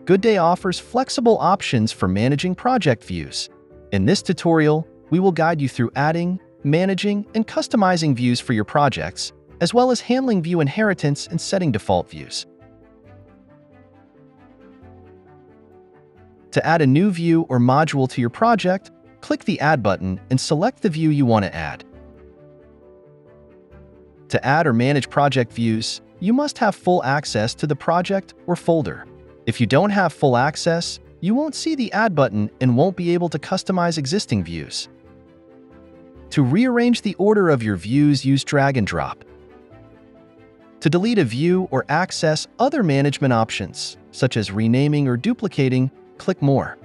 GoodDay offers flexible options for managing project views. In this tutorial, we will guide you through adding, managing, and customizing views for your projects, as well as handling view inheritance and setting default views. To add a new view or module to your project, click the Add button and select the view you want to add. To add or manage project views, you must have full access to the project or folder. If you don't have full access, you won't see the Add button and won't be able to customize existing views. To rearrange the order of your views, use drag and drop. To delete a view or access other management options, such as renaming or duplicating, click More.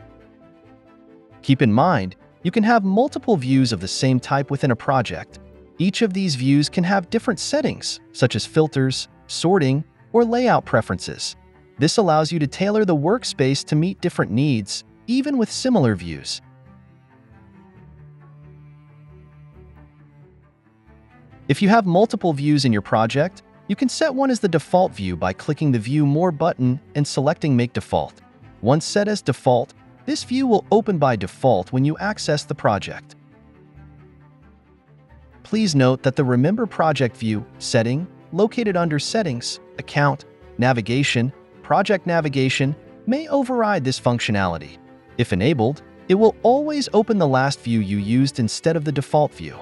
Keep in mind, you can have multiple views of the same type within a project. Each of these views can have different settings, such as filters, sorting, or layout preferences. This allows you to tailor the workspace to meet different needs, even with similar views. If you have multiple views in your project, you can set one as the default view by clicking the View More button and selecting Make Default. Once set as default, this view will open by default when you access the project. Please note that the Remember Project View setting, located under Settings, Account, Navigation, Project Navigation, may override this functionality. If enabled, it will always open the last view you used instead of the default view.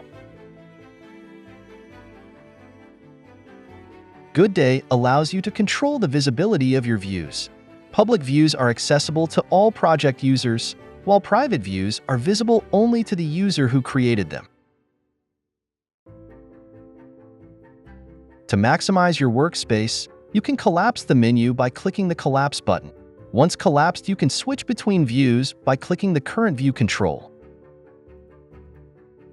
GoodDay allows you to control the visibility of your views. Public views are accessible to all project users, while private views are visible only to the user who created them. To maximize your workspace, you can collapse the menu by clicking the Collapse button. Once collapsed, you can switch between views by clicking the Current View control.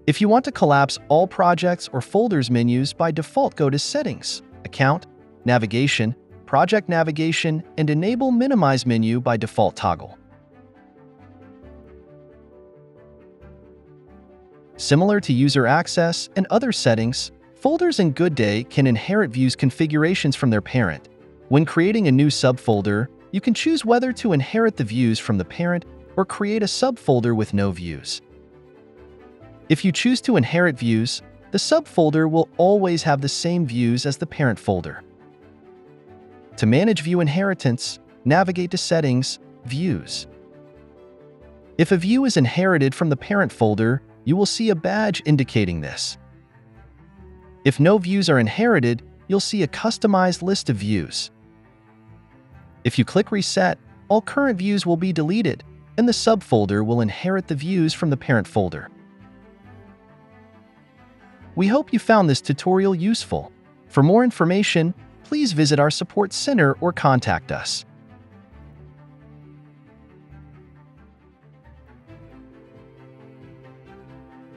If you want to collapse all projects or folders menus, by default go to Settings, Account, Navigation, Project Navigation, and Enable Minimize menu by default toggle. Similar to user access and other settings, folders in GoodDay can inherit views configurations from their parent. When creating a new subfolder, you can choose whether to inherit the views from the parent or create a subfolder with no views. If you choose to inherit views, the subfolder will always have the same views as the parent folder. To manage view inheritance, navigate to Settings, Views. If a view is inherited from the parent folder, you will see a badge indicating this. If no views are inherited, you'll see a customized list of views. If you click Reset, all current views will be deleted, and the subfolder will inherit the views from the parent folder. We hope you found this tutorial useful. For more information, please visit our support center or contact us.